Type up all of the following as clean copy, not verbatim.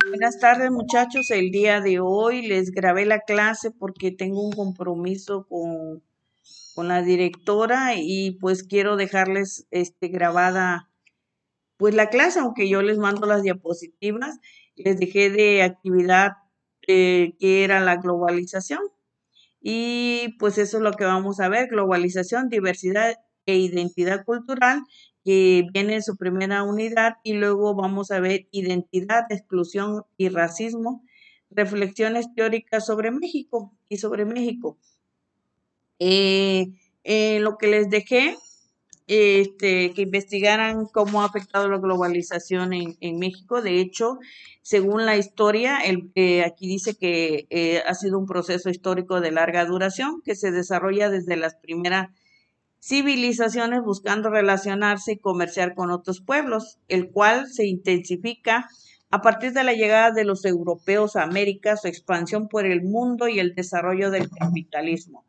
Buenas tardes, muchachos. El día de hoy les grabé la clase porque tengo un compromiso con la directora y pues quiero dejarles grabada pues la clase, aunque yo les mando las diapositivas. Les dejé de actividad que era la globalización. Y pues eso es lo que vamos a ver, globalización, diversidad e identidad cultural, que viene en su primera unidad, y luego vamos a ver identidad, exclusión y racismo, reflexiones teóricas sobre México y sobre México. Eh, lo que les dejé, que investigaran cómo ha afectado la globalización en México. De hecho, según la historia, aquí dice que ha sido un proceso histórico de larga duración que se desarrolla desde las primeras civilizaciones buscando relacionarse y comerciar con otros pueblos, el cual se intensifica a partir de la llegada de los europeos a América, su expansión por el mundo y el desarrollo del capitalismo.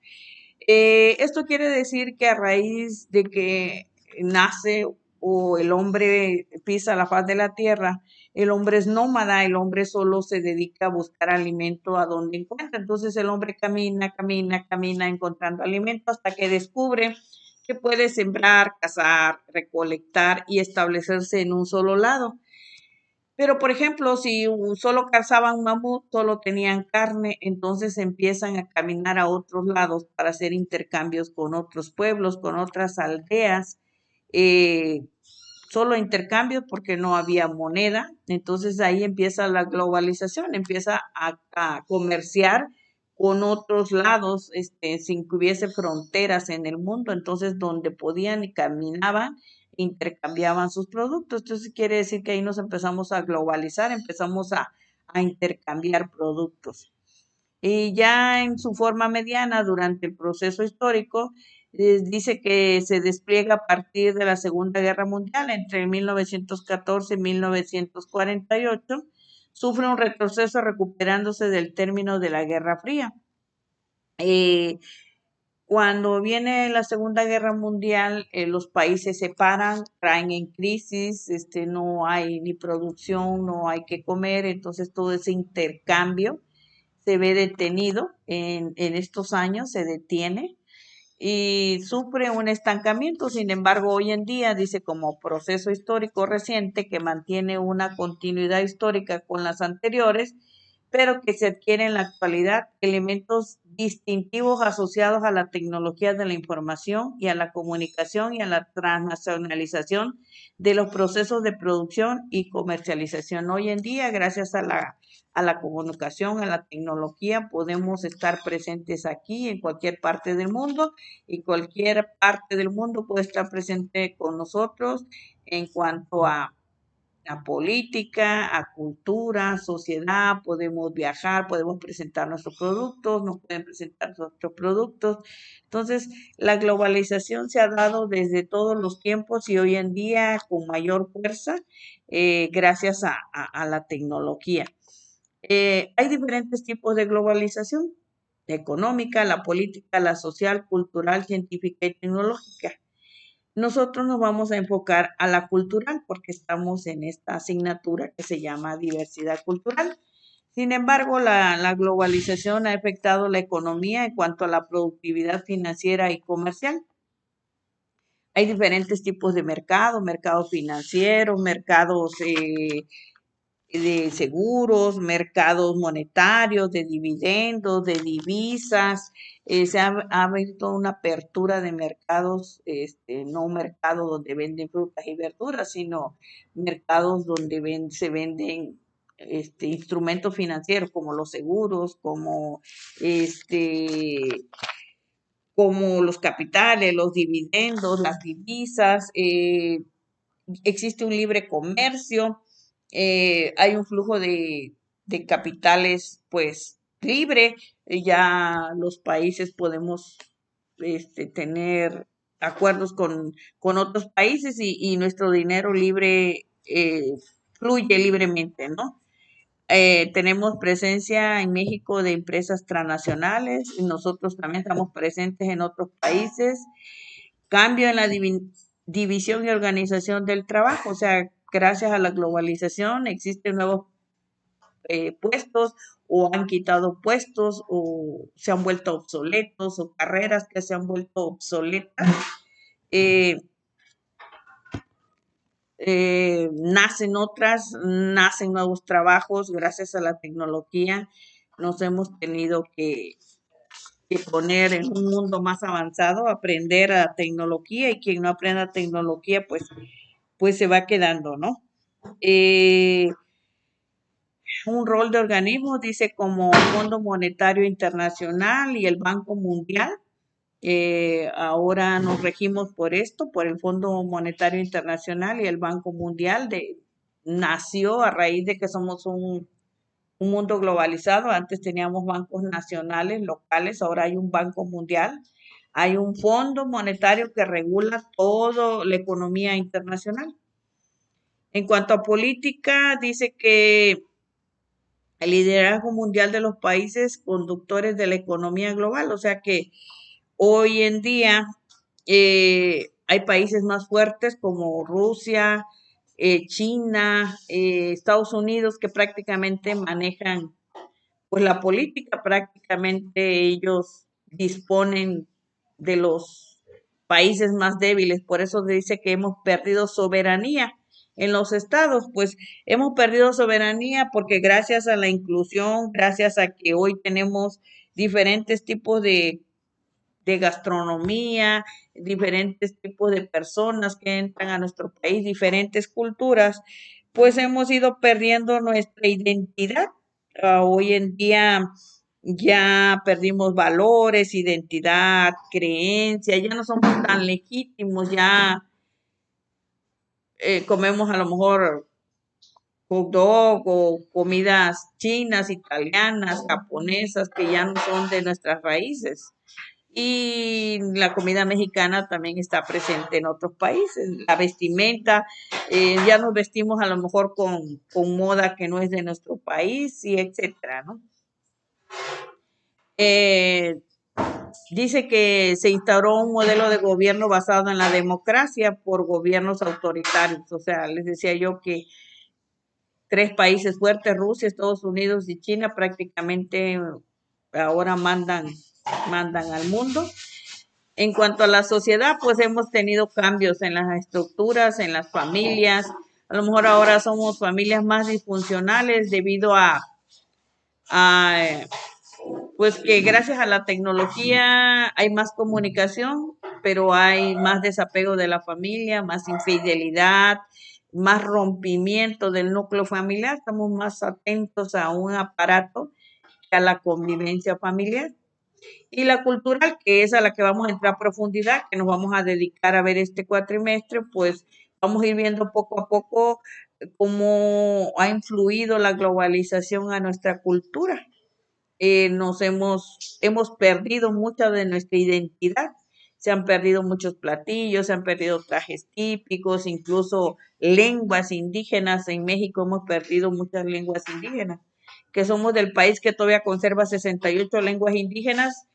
Esto quiere decir que a raíz de que nace o el hombre pisa la faz de la tierra, el hombre es nómada, el hombre solo se dedica a buscar alimento a donde encuentra. Entonces el hombre camina, camina, camina encontrando alimento hasta que descubre que puede sembrar, cazar, recolectar y establecerse en un solo lado. Pero, por ejemplo, si solo cazaban mamut, solo tenían carne, entonces empiezan a caminar a otros lados para hacer intercambios con otros pueblos, con otras aldeas. eh, Solo intercambios porque no había moneda. Entonces ahí empieza la globalización, empieza a comerciar con otros lados, sin que hubiese fronteras en el mundo. Entonces, donde podían y caminaban, intercambiaban sus productos. Entonces, quiere decir que ahí nos empezamos a globalizar, empezamos a intercambiar productos. Y ya en su forma mediana, durante el proceso histórico, dice que se despliega a partir de la Segunda Guerra Mundial, entre 1914 y 1948, sufre un retroceso recuperándose del término de la Guerra Fría. Eh, Cuando viene la Segunda Guerra Mundial, los países se paran, traen en crisis, no hay ni producción, no hay que comer, entonces todo ese intercambio se ve detenido en estos años, se detiene y sufre un estancamiento. Sin embargo, hoy en día dice como proceso histórico reciente que mantiene una continuidad histórica con las anteriores, pero que se adquiere en la actualidad elementos distintivos asociados a la tecnología de la información y a la comunicación y a la transnacionalización de los procesos de producción y comercialización. Hoy en día, gracias a la comunicación, a la tecnología, podemos estar presentes aquí en cualquier parte del mundo, y cualquier parte del mundo puede estar presente con nosotros en cuanto a política, a cultura, a sociedad. Podemos viajar, podemos presentar nuestros productos, nos pueden presentar nuestros productos. Entonces, la globalización se ha dado desde todos los tiempos y hoy en día con mayor fuerza, gracias a la tecnología. Hay diferentes tipos de globalización: económica, la política, la social, cultural, científica y tecnológica. Nosotros nos vamos a enfocar a la cultural porque estamos en esta asignatura que se llama diversidad cultural. Sin embargo, la globalización ha afectado la economía en cuanto a la productividad financiera y comercial. Hay diferentes tipos de mercado: mercados financieros, mercados de seguros, mercados monetarios, de dividendos, de divisas. Ha habido una apertura de mercados, no un mercado donde venden frutas y verduras, sino mercados donde se venden instrumentos financieros como los seguros, este, como los capitales, los dividendos, las divisas. Existe un libre comercio, hay un flujo de capitales pues libre. Ya los países podemos tener acuerdos con otros países y nuestro dinero libre fluye libremente, ¿no? Tenemos presencia en México de empresas transnacionales y nosotros también estamos presentes en otros países. Cambio en la división y organización del trabajo, o sea, gracias a la globalización existen nuevos puestos o han quitado puestos o se han vuelto obsoletos o carreras que se han vuelto obsoletas. Eh, Nacen otras, nacen nuevos trabajos gracias a la tecnología. Nos hemos tenido que poner en un mundo más avanzado, aprender a tecnología y quien no aprenda tecnología, pues se va quedando, ¿no? Eh, un rol de organismos, dice, como Fondo Monetario Internacional y el Banco Mundial. Ahora nos regimos por esto, por el Fondo Monetario Internacional y el Banco Mundial. Nació a raíz de que somos un mundo globalizado. Antes teníamos bancos nacionales, locales, ahora hay un Banco Mundial. Hay un Fondo Monetario que regula toda la economía internacional. En cuanto a política, dice que el liderazgo mundial de los países conductores de la economía global, o sea que hoy en día hay países más fuertes como Rusia, China, Estados Unidos, que prácticamente manejan pues la política, prácticamente ellos disponen de los países más débiles. Por eso dice que hemos perdido soberanía en los estados, pues hemos perdido soberanía porque gracias a la inclusión, gracias a que hoy tenemos diferentes tipos de gastronomía, diferentes tipos de personas que entran a nuestro país, diferentes culturas, pues hemos ido perdiendo nuestra identidad. Hoy en día ya perdimos valores, identidad, creencia, ya no somos tan legítimos, ya comemos a lo mejor hot dog o comidas chinas, italianas, japonesas, que ya no son de nuestras raíces. Y la comida mexicana también está presente en otros países. La vestimenta, ya nos vestimos a lo mejor con moda que no es de nuestro país y etcétera, ¿no? Eh, Dice que se instauró un modelo de gobierno basado en la democracia por gobiernos autoritarios. O sea, les decía yo que tres países fuertes, Rusia, Estados Unidos y China, prácticamente ahora mandan al mundo. En cuanto a la sociedad, pues hemos tenido cambios en las estructuras, en las familias. A lo mejor ahora somos familias más disfuncionales debido a pues que gracias a la tecnología hay más comunicación, pero hay más desapego de la familia, más infidelidad, más rompimiento del núcleo familiar. Estamos más atentos a un aparato que a la convivencia familiar. Y la cultural, que es a la que vamos a entrar a profundidad, que nos vamos a dedicar a ver este cuatrimestre, pues vamos a ir viendo poco a poco cómo ha influido la globalización a nuestra cultura. Hemos perdido mucha de nuestra identidad. Se han perdido muchos platillos, se han perdido trajes típicos, incluso lenguas indígenas. En México hemos perdido muchas lenguas indígenas, que somos del país que todavía conserva 68 lenguas indígenas,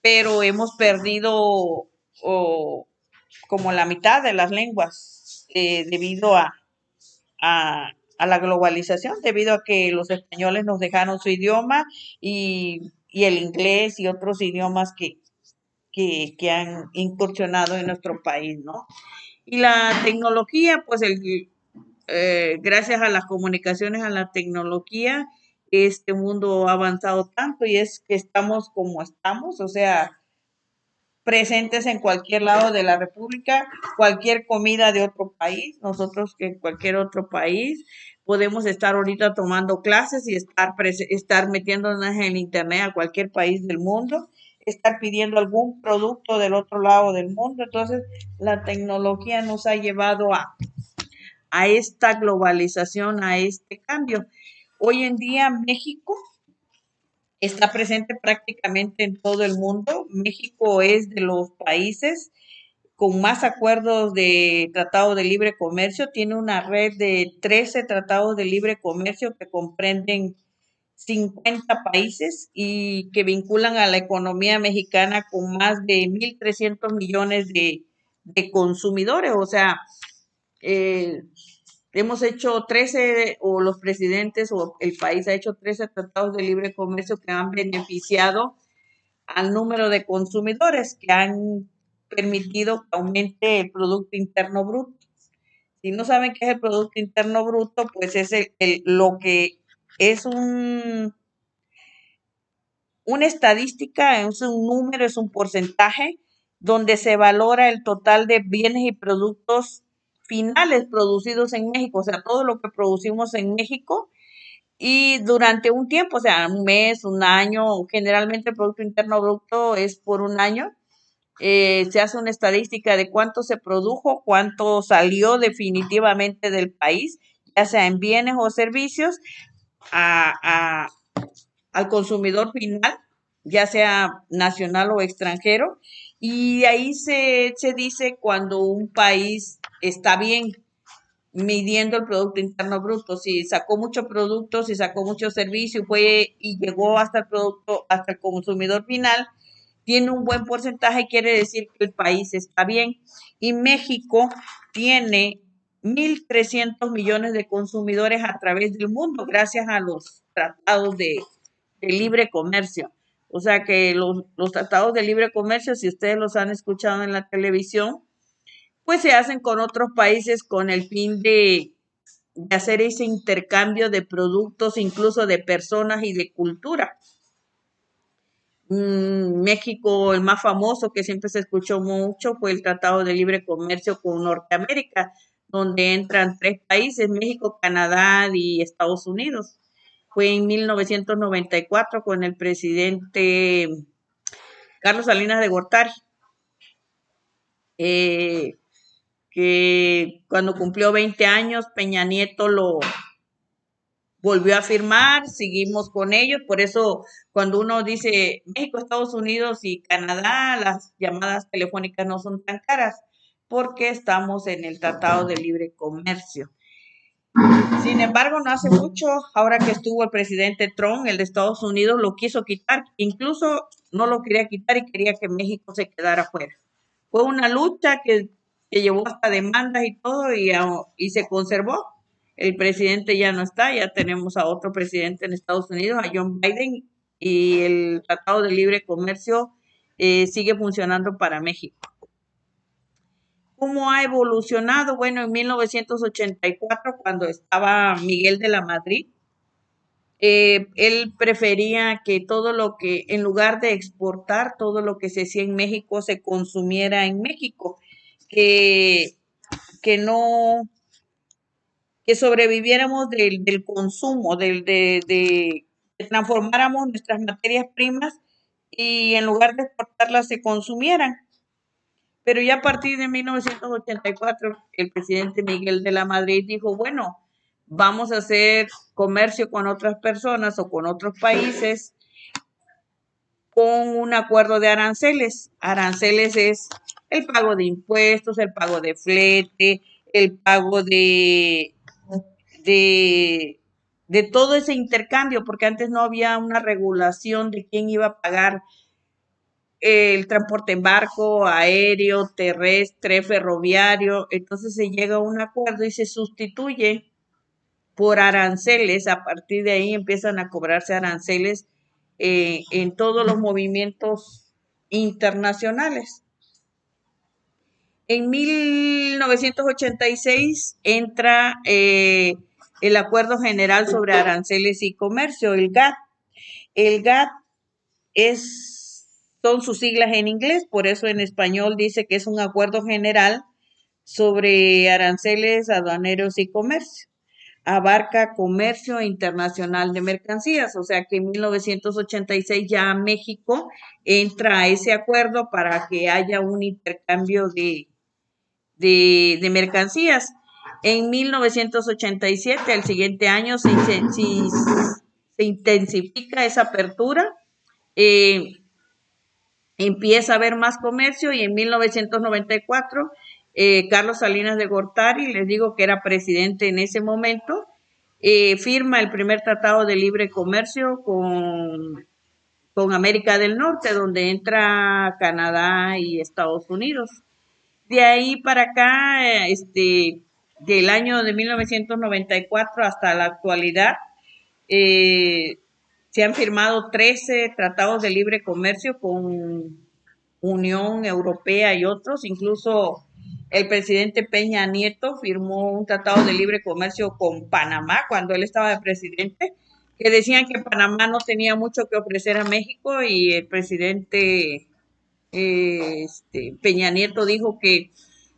pero hemos perdido oh, como la mitad de las lenguas debido a la globalización, debido a que los españoles nos dejaron su idioma y el inglés y otros idiomas que han incursionado en nuestro país, ¿no? Y la tecnología, pues gracias a las comunicaciones, a la tecnología, este mundo ha avanzado tanto y es que estamos como estamos, o sea, presentes en cualquier lado de la República, cualquier comida de otro país, nosotros que en cualquier otro país podemos estar ahorita tomando clases y estar metiéndonos en el internet a cualquier país del mundo, estar pidiendo algún producto del otro lado del mundo. Entonces, la tecnología nos ha llevado a esta globalización, a este cambio. Hoy en día México está presente prácticamente en todo el mundo. México es de los países con más acuerdos de tratado de libre comercio. Tiene una red de 13 tratados de libre comercio que comprenden 50 países y que vinculan a la economía mexicana con más de 1.300 millones de consumidores. O sea, eh, hemos hecho 13, o los presidentes o el país ha hecho 13 tratados de libre comercio que han beneficiado al número de consumidores, que han permitido que aumente el Producto Interno Bruto. Si no saben qué es el Producto Interno Bruto, pues es lo que es una estadística, es un número, es un porcentaje donde se valora el total de bienes y productos finales producidos en México, o sea, todo lo que producimos en México y durante un tiempo, o sea, un mes, un año, generalmente el Producto Interno Bruto es por un año. Se hace una estadística de cuánto se produjo, cuánto salió definitivamente del país, ya sea en bienes o servicios, a, a, al consumidor final, ya sea nacional o extranjero, y ahí se dice cuando un país está bien midiendo el Producto Interno Bruto, si sacó mucho producto, si sacó mucho servicio, fue y llegó hasta el producto, hasta el consumidor final, tiene un buen porcentaje, quiere decir que el país está bien. Y México tiene 1.300 millones de consumidores a través del mundo, gracias a los tratados de libre comercio. O sea que los tratados de libre comercio, si ustedes los han escuchado en la televisión, pues se hacen con otros países con el fin de hacer ese intercambio de productos, incluso de personas y de cultura. México, el más famoso que siempre se escuchó mucho fue el Tratado de Libre Comercio con Norteamérica, donde entran 3 países, México, Canadá y Estados Unidos. Fue en 1994 con el presidente Carlos Salinas de Gortari, eh, que cuando cumplió 20 años, Peña Nieto lo volvió a firmar, seguimos con ellos, por eso cuando uno dice México, Estados Unidos y Canadá, las llamadas telefónicas no son tan caras, porque estamos en el Tratado de Libre Comercio. Sin embargo, no hace mucho, ahora que estuvo el presidente Trump, el de Estados Unidos, lo quiso quitar, incluso no lo quería quitar y quería que México se quedara fuera. Fue una lucha que llevó hasta demandas y todo y se conservó. El presidente ya no está, ya tenemos a otro presidente en Estados Unidos, a John Biden, y el Tratado de Libre Comercio sigue funcionando para México. ¿Cómo ha evolucionado? Bueno, en 1984, cuando estaba Miguel de la Madrid, él prefería que todo lo que, en lugar de exportar, todo lo que se hacía en México se consumiera en México, que, que no, que sobreviviéramos del consumo, que transformáramos nuestras materias primas y en lugar de exportarlas se consumieran. Pero ya a partir de 1984, el presidente Miguel de la Madrid dijo, bueno, vamos a hacer comercio con otras personas o con otros países con un acuerdo de aranceles. Aranceles es el pago de impuestos, el pago de flete, el pago de, de todo ese intercambio, porque antes no había una regulación de quién iba a pagar el transporte en barco, aéreo, terrestre, ferroviario. Entonces se llega a un acuerdo y se sustituye por aranceles. A partir de ahí empiezan a cobrarse aranceles en todos los movimientos internacionales. En 1986 entra el Acuerdo General sobre Aranceles y Comercio, el GATT. El GATT son sus siglas en inglés, por eso en español dice que es un acuerdo general sobre aranceles, aduaneros y comercio. Abarca comercio internacional de mercancías, o sea que en 1986 ya México entra a ese acuerdo para que haya un intercambio de mercancías. En 1987, al siguiente año, se intensifica esa apertura, empieza a haber más comercio y en 1994 Carlos Salinas de Gortari, les digo que era presidente en ese momento, firma el primer tratado de libre comercio con América del Norte, donde entra Canadá y Estados Unidos. De ahí para acá, del año de 1994 hasta la actualidad, eh, se han firmado 13 tratados de libre comercio con Unión Europea y otros, incluso el presidente Peña Nieto firmó un tratado de libre comercio con Panamá cuando él estaba de presidente, que decían que Panamá no tenía mucho que ofrecer a México y el presidente Peña Nieto dijo que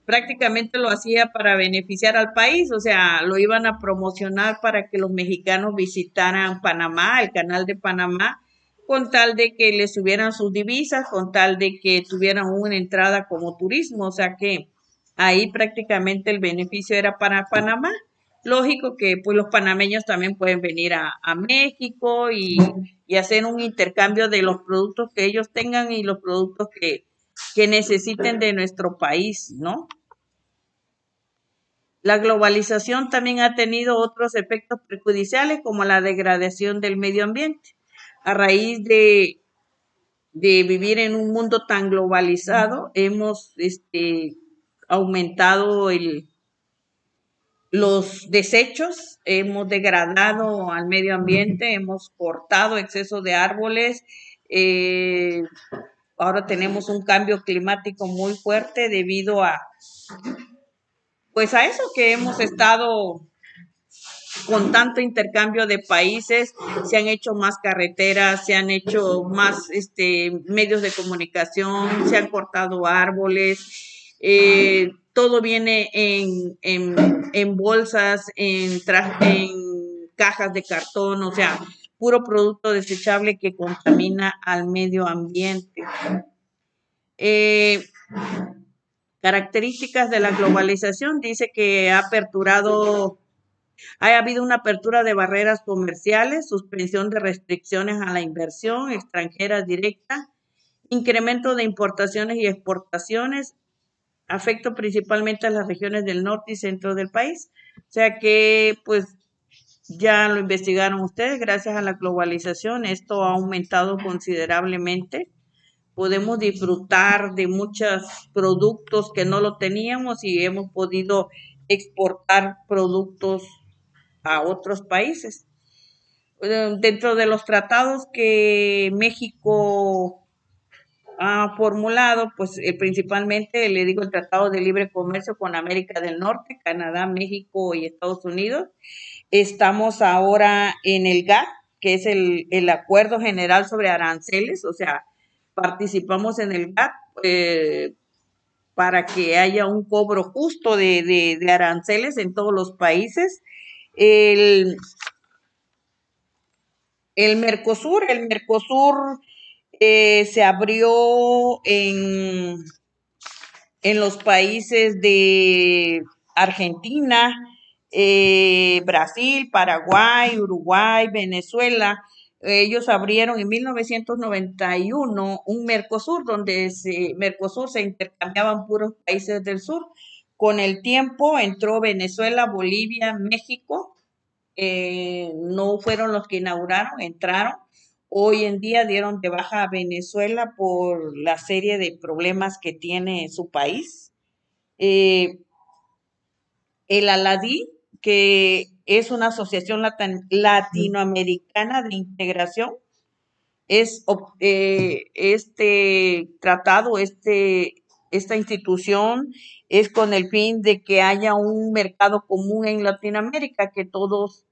prácticamente lo hacía para beneficiar al país, o sea, lo iban a promocionar para que los mexicanos visitaran Panamá, el canal de Panamá, con tal de que les subieran sus divisas, con tal de que tuvieran una entrada como turismo, o sea que ahí prácticamente el beneficio era para Panamá. Lógico que pues los panameños también pueden venir a México y hacer un intercambio de los productos que ellos tengan y los productos que necesiten de nuestro país, ¿no? La globalización también ha tenido otros efectos perjudiciales como la degradación del medio ambiente. A raíz de vivir en un mundo tan globalizado, hemos aumentado los desechos, hemos degradado al medio ambiente, hemos cortado exceso de árboles, eh, ahora tenemos un cambio climático muy fuerte debido pues a eso que hemos estado con tanto intercambio de países, se han hecho más carreteras, se han hecho más medios de comunicación, se han cortado árboles, todo viene en bolsas, en cajas de cartón, o sea, puro producto desechable que contamina al medio ambiente. Eh, Características de la globalización dice que ha habido una apertura de barreras comerciales, suspensión de restricciones a la inversión extranjera directa, incremento de importaciones y exportaciones, afecto principalmente a las regiones del norte y centro del país. O sea que, pues, ya lo investigaron ustedes, gracias a la globalización, esto ha aumentado considerablemente. Podemos disfrutar de muchos productos que no lo teníamos y hemos podido exportar productos a otros países. Dentro de los tratados que México ha formulado, pues principalmente le digo el Tratado de Libre Comercio con América del Norte, Canadá, México y Estados Unidos. Estamos ahora en el GATT, que es el Acuerdo General sobre Aranceles, o sea, participamos en el GATT para que haya un cobro justo de aranceles en todos los países. El, el Mercosur se abrió en los países de Argentina, Brasil, Paraguay, Uruguay, Venezuela. Ellos abrieron en 1991 un Mercosur, donde Mercosur se intercambiaban puros países del sur. Con el tiempo entró Venezuela, Bolivia, México, no fueron los que inauguraron, entraron. Hoy en día dieron de baja a Venezuela por la serie de problemas que tiene su país. El Aladí, que es una asociación latinoamericana de integración, es este tratado, esta institución es con el fin de que haya un mercado común en Latinoamérica, que todos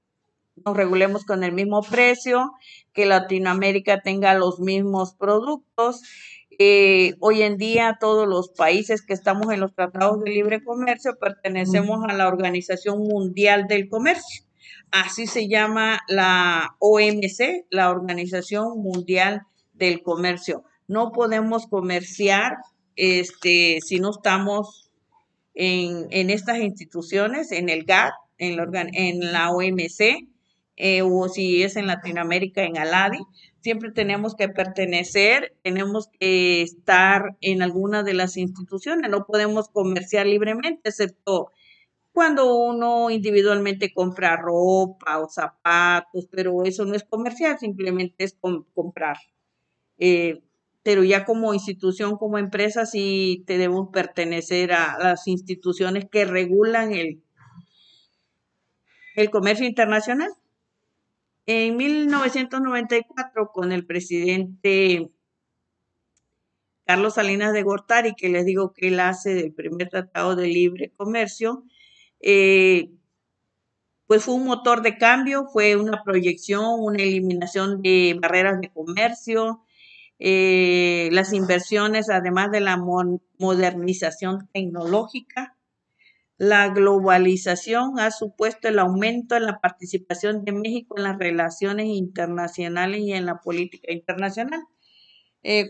nos regulemos con el mismo precio, que Latinoamérica tenga los mismos productos. Hoy en día todos los países que estamos en los tratados de libre comercio pertenecemos a la Organización Mundial del Comercio. Así se llama la OMC, la Organización Mundial del Comercio. No podemos comerciar si no estamos en estas instituciones, en el GATT, en la OMC, o si es en Latinoamérica, en ALADI. Siempre tenemos que pertenecer, tenemos que estar en alguna de las instituciones, no podemos comerciar libremente, excepto cuando uno individualmente compra ropa o zapatos, pero eso no es comercial, simplemente es comprar. Eh, pero ya como institución, como empresa, sí debemos pertenecer a las instituciones que regulan el comercio internacional. En 1994, con el presidente Carlos Salinas de Gortari, que les digo que él hace del primer tratado de libre comercio, eh, pues fue un motor de cambio, fue una proyección, una eliminación de barreras de comercio, las inversiones, además de la modernización tecnológica. La globalización ha supuesto el aumento en la participación de México en las relaciones internacionales y en la política internacional.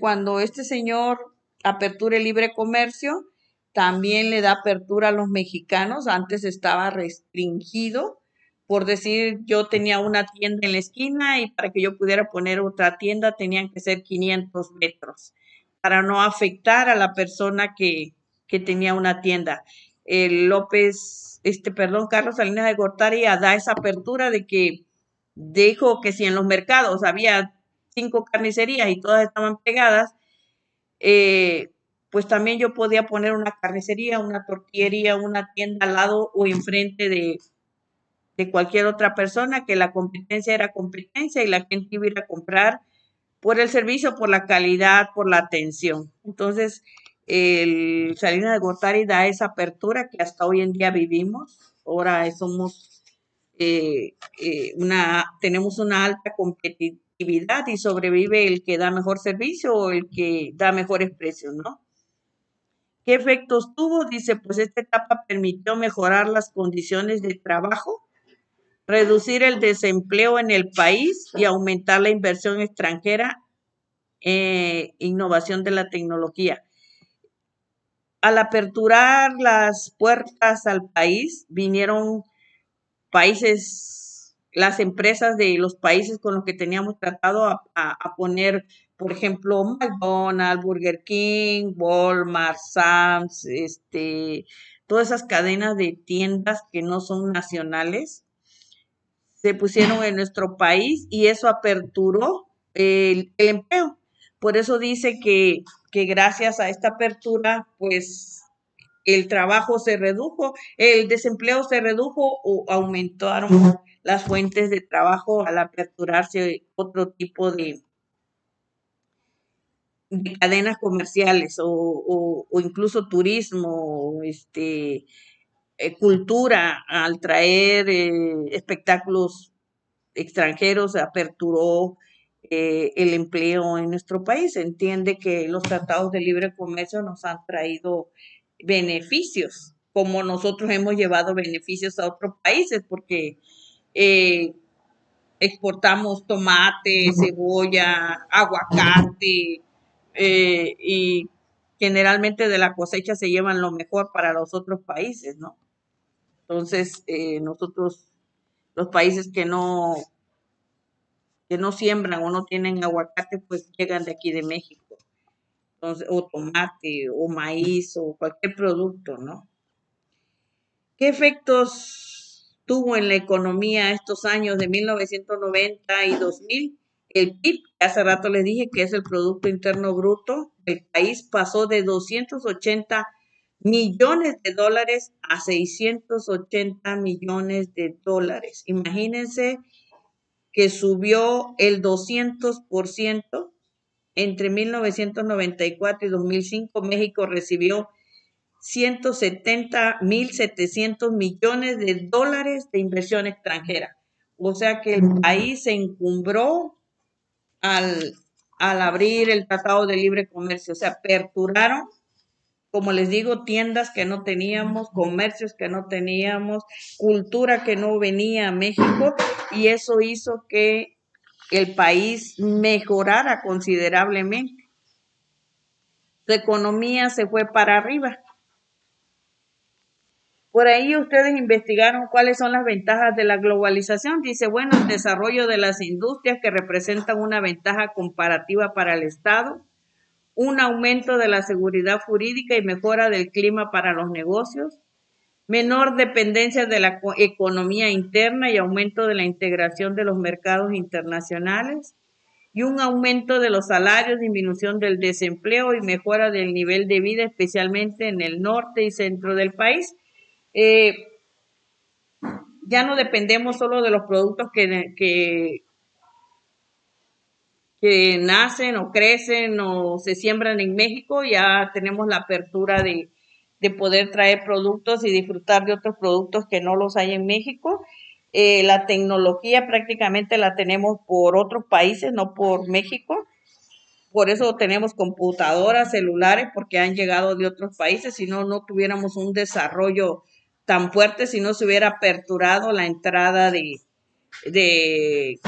Cuando este señor apertura el libre comercio, también le da apertura a los mexicanos. Antes estaba restringido, por decir, yo tenía una tienda en la esquina y para que yo pudiera poner otra tienda tenían que ser 500 metros para no afectar a la persona que tenía una tienda. Carlos Salinas de Gortari da esa apertura de que dijo que si en los mercados había 5 carnicerías y todas estaban pegadas, pues también yo podía poner una carnicería, una tortillería, una tienda al lado o enfrente de cualquier otra persona, que la competencia era competencia y la gente iba a ir a comprar por el servicio, por la calidad, por la atención. Entonces, el Salinas de Gortari da esa apertura que hasta hoy en día vivimos. Ahora somos tenemos una alta competitividad y sobrevive el que da mejor servicio o el que da mejores precios, ¿no? ¿Qué efectos tuvo? Dice, pues esta etapa permitió mejorar las condiciones de trabajo, reducir el desempleo en el país y aumentar la inversión extranjera, innovación de la tecnología. Al aperturar las puertas al país, vinieron las empresas de los países con los que teníamos tratado a poner, por ejemplo, McDonald's, Burger King, Walmart, Sam's, todas esas cadenas de tiendas que no son nacionales, se pusieron en nuestro país y eso aperturó el empleo. Por eso dice que gracias a esta apertura, pues el trabajo se redujo, el desempleo se redujo o aumentaron las fuentes de trabajo al aperturarse otro tipo de cadenas comerciales o incluso turismo, cultura, al traer espectáculos extranjeros, aperturó el empleo en nuestro país. Se entiende que los tratados de libre comercio nos han traído beneficios, como nosotros hemos llevado beneficios a otros países, porque eh, exportamos tomate, cebolla, aguacate, y generalmente de la cosecha se llevan lo mejor para los otros países, ¿no? Entonces, nosotros, los países que no siembran o no tienen aguacate, pues llegan de aquí de México. Entonces, o tomate, o maíz, o cualquier producto, ¿no? ¿Qué efectos tuvo en la economía estos años de 1990 y 2000? El PIB, que hace rato les dije que es el Producto Interno Bruto del país, pasó de 280 millones de dólares a 680 millones de dólares. Imagínense que subió el 200%. Entre 1994 y 2005, México recibió 170.700 millones de dólares de inversión extranjera. O sea que el país se encumbró al, al abrir el Tratado de Libre Comercio. O sea, aperturaron, como les digo, tiendas que no teníamos, comercios que no teníamos, cultura que no venía a México, y eso hizo que el país mejorara considerablemente. Su economía se fue para arriba. Por ahí ustedes investigaron cuáles son las ventajas de la globalización. Dice, bueno, el desarrollo de las industrias que representan una ventaja comparativa para el Estado, un aumento de la seguridad jurídica y mejora del clima para los negocios, menor dependencia de la economía interna y aumento de la integración de los mercados internacionales, y un aumento de los salarios, disminución del desempleo y mejora del nivel de vida, especialmente en el norte y centro del país. ya no dependemos solo de los productos que nacen o crecen o se siembran en México, ya tenemos la apertura de poder traer productos y disfrutar de otros productos que no los hay en México. La tecnología prácticamente la tenemos por otros países, no por México. Por eso tenemos computadoras, celulares, porque han llegado de otros países. Si no, no tuviéramos un desarrollo tan fuerte, si no se hubiera aperturado la entrada de, de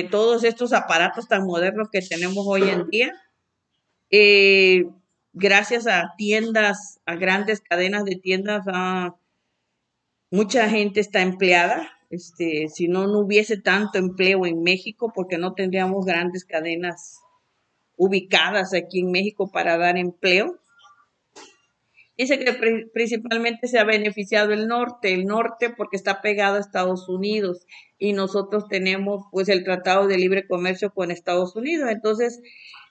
todos estos aparatos tan modernos que tenemos hoy en día. Eh, Gracias a tiendas, a grandes cadenas de tiendas, mucha gente está empleada. Si no, no hubiese tanto empleo en México, porque no tendríamos grandes cadenas ubicadas aquí en México para dar empleo. Dice que principalmente se ha beneficiado el norte porque está pegado a Estados Unidos y nosotros tenemos pues el Tratado de Libre Comercio con Estados Unidos. Entonces,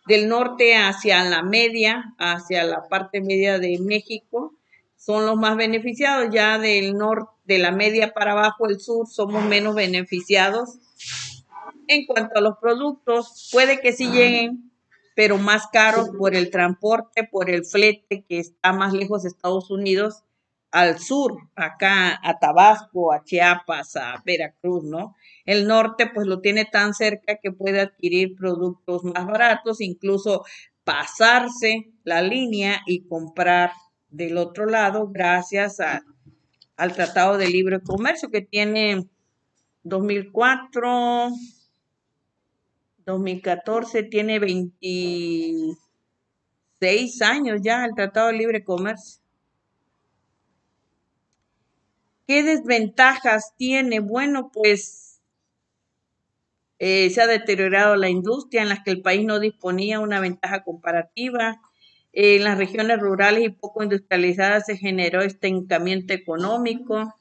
del norte hacia la media, hacia la parte media de México, son los más beneficiados. Ya del norte, de la media para abajo, el sur, somos menos beneficiados. En cuanto a los productos, puede que sí lleguen, pero más caros por el transporte, por el flete que está más lejos de Estados Unidos al sur, acá a Tabasco, a Chiapas, a Veracruz, ¿no? El norte pues lo tiene tan cerca que puede adquirir productos más baratos, incluso pasarse la línea y comprar del otro lado gracias al Tratado de Libre Comercio que tiene 2004, 2014, tiene 26 años ya el Tratado de Libre Comercio. ¿Qué desventajas tiene? Bueno, pues se ha deteriorado la industria en la que el país no disponía una ventaja comparativa. En las regiones rurales y poco industrializadas se generó estancamiento económico,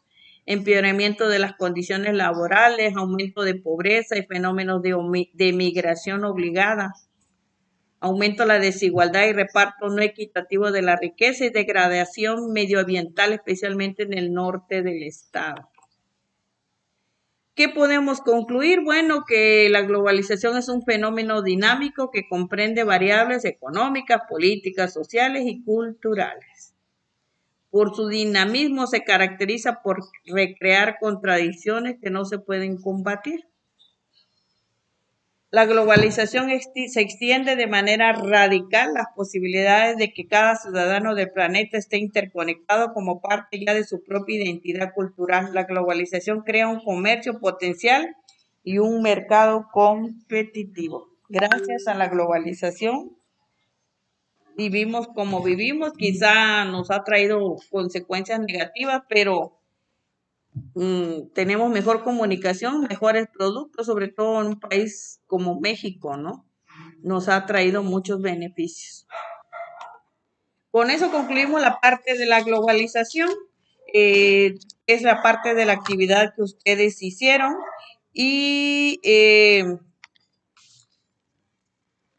empeoramiento de las condiciones laborales, aumento de pobreza y fenómenos de migración obligada, aumento de la desigualdad y reparto no equitativo de la riqueza y degradación medioambiental, especialmente en el norte del estado. ¿Qué podemos concluir? Bueno, que la globalización es un fenómeno dinámico que comprende variables económicas, políticas, sociales y culturales. Por su dinamismo se caracteriza por recrear contradicciones que no se pueden combatir. La globalización se extiende de manera radical las posibilidades de que cada ciudadano del planeta esté interconectado como parte ya de su propia identidad cultural. La globalización crea un comercio potencial y un mercado competitivo. Gracias a la globalización vivimos como vivimos, quizá nos ha traído consecuencias negativas, pero tenemos mejor comunicación, mejores productos, sobre todo en un país como México, ¿no? Nos ha traído muchos beneficios. Con eso concluimos la parte de la globalización. Es la parte de la actividad que ustedes hicieron y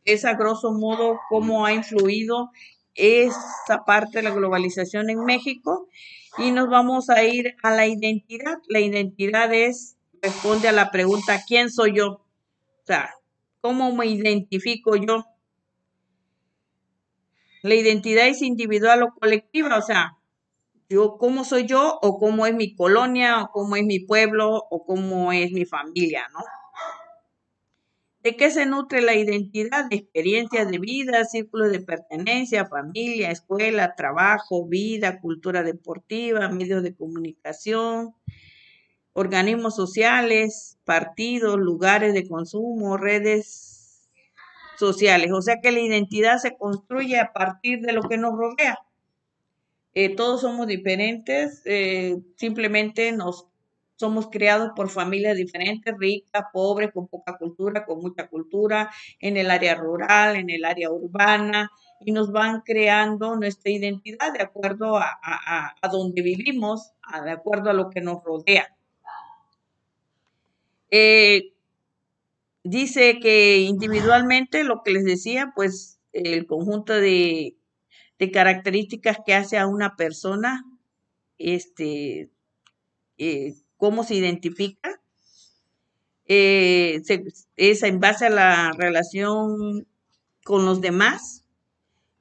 es a grosso modo cómo ha influido esa parte de la globalización en México. Y nos vamos a ir a la identidad. La identidad responde a la pregunta, ¿quién soy yo? O sea, ¿cómo me identifico yo? La identidad es individual o colectiva, o sea, yo, ¿cómo soy yo? O cómo es mi colonia, o cómo es mi pueblo, o cómo es mi familia, ¿no? ¿De qué se nutre la identidad? De experiencias de vida, círculos de pertenencia, familia, escuela, trabajo, vida, cultura deportiva, medios de comunicación, organismos sociales, partidos, lugares de consumo, redes sociales. O sea que la identidad se construye a partir de lo que nos rodea. Todos somos diferentes, simplemente somos criados por familias diferentes, ricas, pobres, con poca cultura, con mucha cultura, en el área rural, en el área urbana, y nos van creando nuestra identidad de acuerdo a donde vivimos, de acuerdo a lo que nos rodea. Dice que individualmente, lo que les decía, pues el conjunto de características que hace a una persona cómo se identifica. Es en base a la relación con los demás,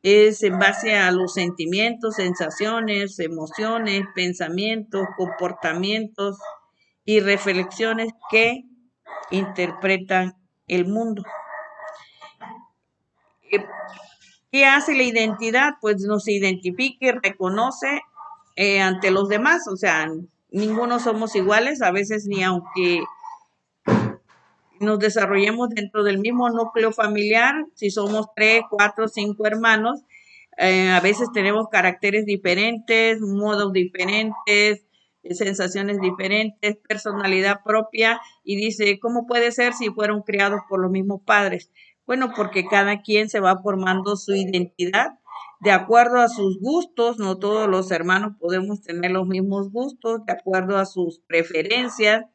es en base a los sentimientos, sensaciones, emociones, pensamientos, comportamientos y reflexiones que interpretan el mundo. ¿Qué hace la identidad? Pues nos identifica y reconoce ante los demás, o sea, ninguno somos iguales, a veces ni aunque nos desarrollemos dentro del mismo núcleo familiar, si somos 3, 4, 5 hermanos, a veces tenemos caracteres diferentes, modos diferentes, sensaciones diferentes, personalidad propia, y dice, ¿cómo puede ser si fueron criados por los mismos padres? Bueno, porque cada quien se va formando su identidad de acuerdo a sus gustos, no todos los hermanos podemos tener los mismos gustos, de acuerdo a sus preferencias,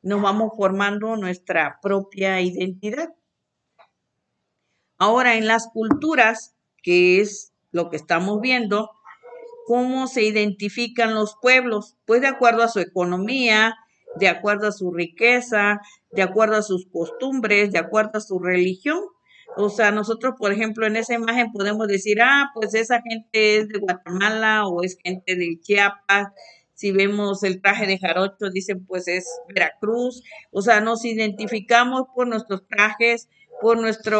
nos vamos formando nuestra propia identidad. Ahora, en las culturas, que es lo que estamos viendo, ¿cómo se identifican los pueblos? Pues de acuerdo a su economía, de acuerdo a su riqueza, de acuerdo a sus costumbres, de acuerdo a su religión. O sea, nosotros, por ejemplo, en esa imagen podemos decir, pues esa gente es de Guatemala o es gente de Chiapas. Si vemos el traje de jarocho, dicen, pues es Veracruz. O sea, nos identificamos por nuestros trajes, por nuestra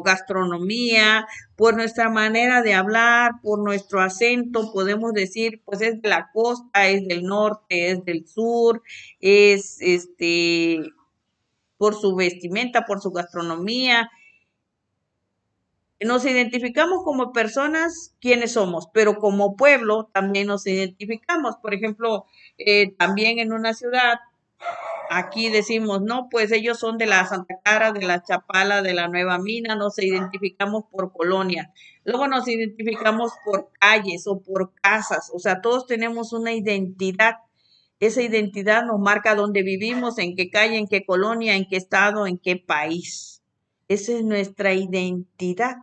gastronomía, por nuestra manera de hablar, por nuestro acento, podemos decir, pues es de la costa, es del norte, es del sur, es por su vestimenta, por su gastronomía. Nos identificamos como personas, quienes somos, pero como pueblo también nos identificamos. Por ejemplo, también en una ciudad, aquí decimos, no, pues ellos son de la Santa Clara, de la Chapala, de la Nueva Mina, nos identificamos por colonia. Luego nos identificamos por calles o por casas, o sea, todos tenemos una identidad. Esa identidad nos marca dónde vivimos, en qué calle, en qué colonia, en qué estado, en qué país. Esa es nuestra identidad,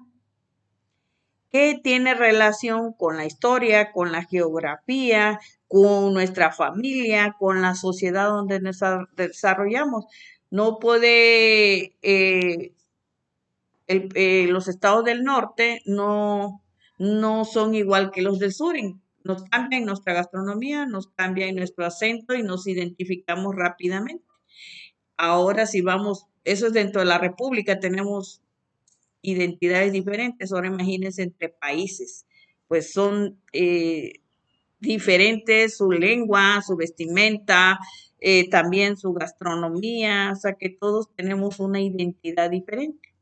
que tiene relación con la historia, con la geografía, con nuestra familia, con la sociedad donde nos desarrollamos. No puede, los estados del norte no son igual que los del sur. Nos cambian nuestra gastronomía, nos cambian nuestro acento y nos identificamos rápidamente. Ahora si vamos, eso es dentro de la República, tenemos identidades diferentes. Ahora imagínense entre países, pues son diferentes su lengua, su vestimenta, también su gastronomía, o sea que todos tenemos una identidad diferente.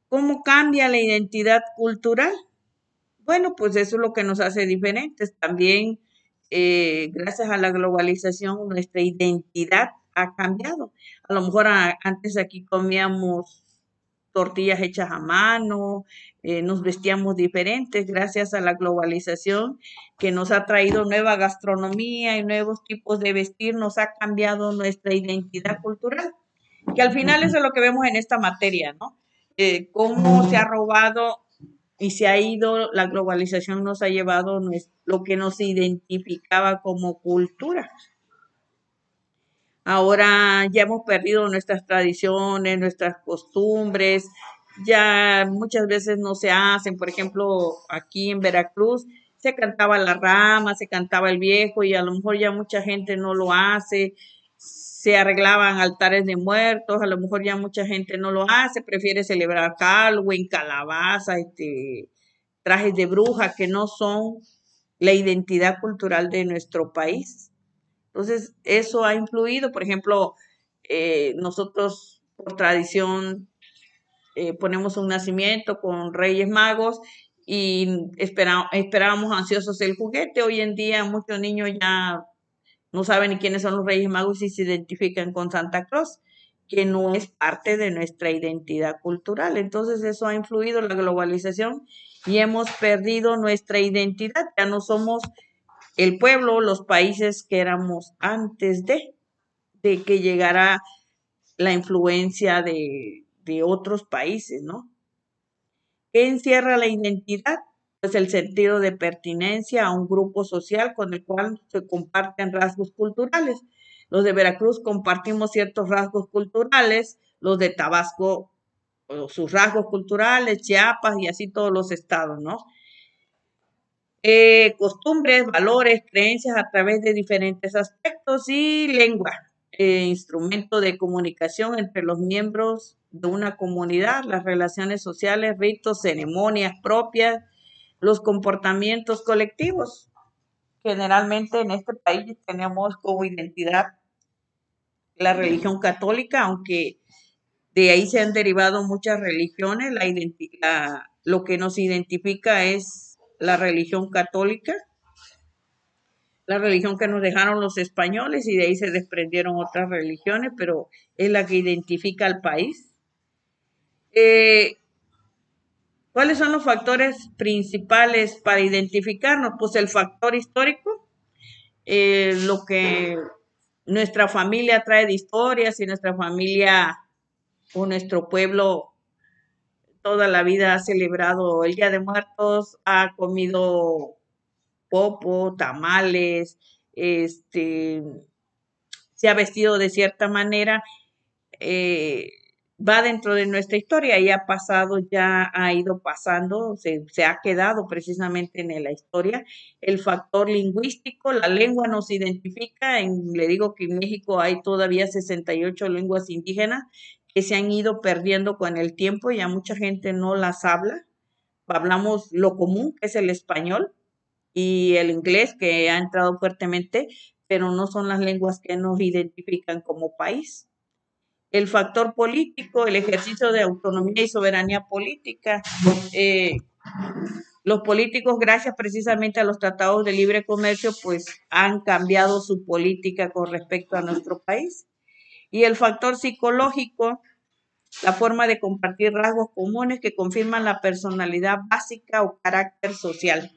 ¿Cómo cambia la identidad cultural? Bueno, pues eso es lo que nos hace diferentes. También, gracias a la globalización, nuestra identidad ha cambiado. A lo mejor antes aquí comíamos tortillas hechas a mano, nos vestíamos diferentes gracias a la globalización que nos ha traído nueva gastronomía y nuevos tipos de vestir, nos ha cambiado nuestra identidad cultural, que al final eso es lo que vemos en esta materia, ¿no? Cómo se ha robado y se ha ido, la globalización nos ha llevado lo que nos identificaba como cultura. Ahora ya hemos perdido nuestras tradiciones, nuestras costumbres, ya muchas veces no se hacen. Por ejemplo, aquí en Veracruz se cantaba la rama, se cantaba el viejo y a lo mejor ya mucha gente no lo hace. Se arreglaban altares de muertos, a lo mejor ya mucha gente no lo hace, prefiere celebrar Halloween, calabaza, trajes de bruja que no son la identidad cultural de nuestro país. Entonces, eso ha influido, por ejemplo, nosotros por tradición ponemos un nacimiento con Reyes Magos y esperábamos ansiosos el juguete. Hoy en día muchos niños ya no saben ni quiénes son los Reyes Magos y se identifican con Santa Claus, que no es parte de nuestra identidad cultural. Entonces, eso ha influido en la globalización y hemos perdido nuestra identidad. Ya no somos el pueblo, los países que éramos antes de que llegara la influencia de otros países, ¿no? ¿Qué encierra la identidad? pues el sentido de pertenencia a un grupo social con el cual se comparten rasgos culturales. Los de Veracruz compartimos ciertos rasgos culturales, los de Tabasco, sus rasgos culturales, Chiapas y así todos los estados, ¿no? Costumbres, valores, creencias a través de diferentes aspectos y lengua, instrumento de comunicación entre los miembros de una comunidad, las relaciones sociales, ritos, ceremonias propias, los comportamientos colectivos. Generalmente en este país tenemos como identidad la religión católica, aunque de ahí se han derivado muchas religiones, lo que nos identifica es la religión católica, la religión que nos dejaron los españoles y de ahí se desprendieron otras religiones, pero es la que identifica al país. ¿Cuáles son los factores principales para identificarnos? Pues el factor histórico, lo que nuestra familia trae de historias y nuestra familia o nuestro pueblo toda la vida ha celebrado el Día de Muertos, ha comido popo, tamales, se ha vestido de cierta manera, eh, va dentro de nuestra historia y ha pasado, ya ha ido pasando, se ha quedado precisamente en la historia. El factor lingüístico, la lengua nos identifica, le digo que en México hay todavía 68 lenguas indígenas que se han ido perdiendo con el tiempo, ya mucha gente no las habla. Hablamos lo común, que es el español, y el inglés, que ha entrado fuertemente, pero no son las lenguas que nos identifican como país. El factor político, el ejercicio de autonomía y soberanía política. Los políticos, gracias precisamente a los tratados de libre comercio, pues han cambiado su política con respecto a nuestro país. Y el factor psicológico, la forma de compartir rasgos comunes que confirman la personalidad básica o carácter social.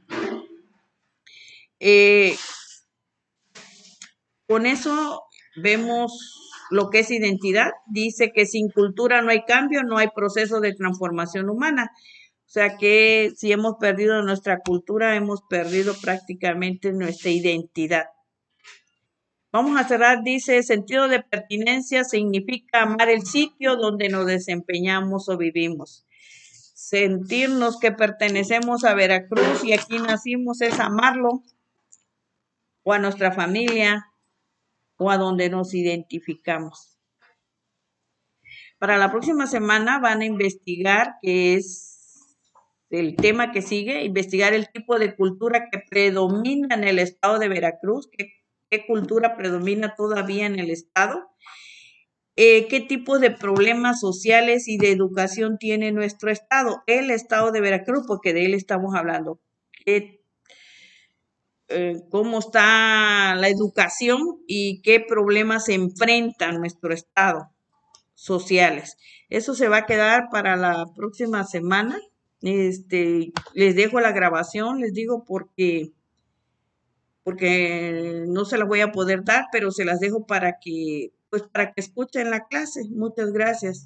Con eso vemos lo que es identidad. Dice que sin cultura no hay cambio, no hay proceso de transformación humana. O sea que si hemos perdido nuestra cultura, hemos perdido prácticamente nuestra identidad. Vamos a cerrar, dice, sentido de pertinencia significa amar el sitio donde nos desempeñamos o vivimos. Sentirnos que pertenecemos a Veracruz y aquí nacimos es amarlo, o a nuestra familia, o a donde nos identificamos. Para la próxima semana van a investigar, que es el tema que sigue, investigar el tipo de cultura que predomina en el estado de Veracruz, qué cultura predomina todavía en el estado, qué tipo de problemas sociales y de educación tiene nuestro estado, el estado de Veracruz, porque de él estamos hablando. Cómo está la educación y qué problemas se enfrenta nuestro estado sociales. Eso se va a quedar para la próxima semana. Les dejo la grabación, les digo porque no se las voy a poder dar, pero se las dejo para que escuchen la clase. Muchas gracias.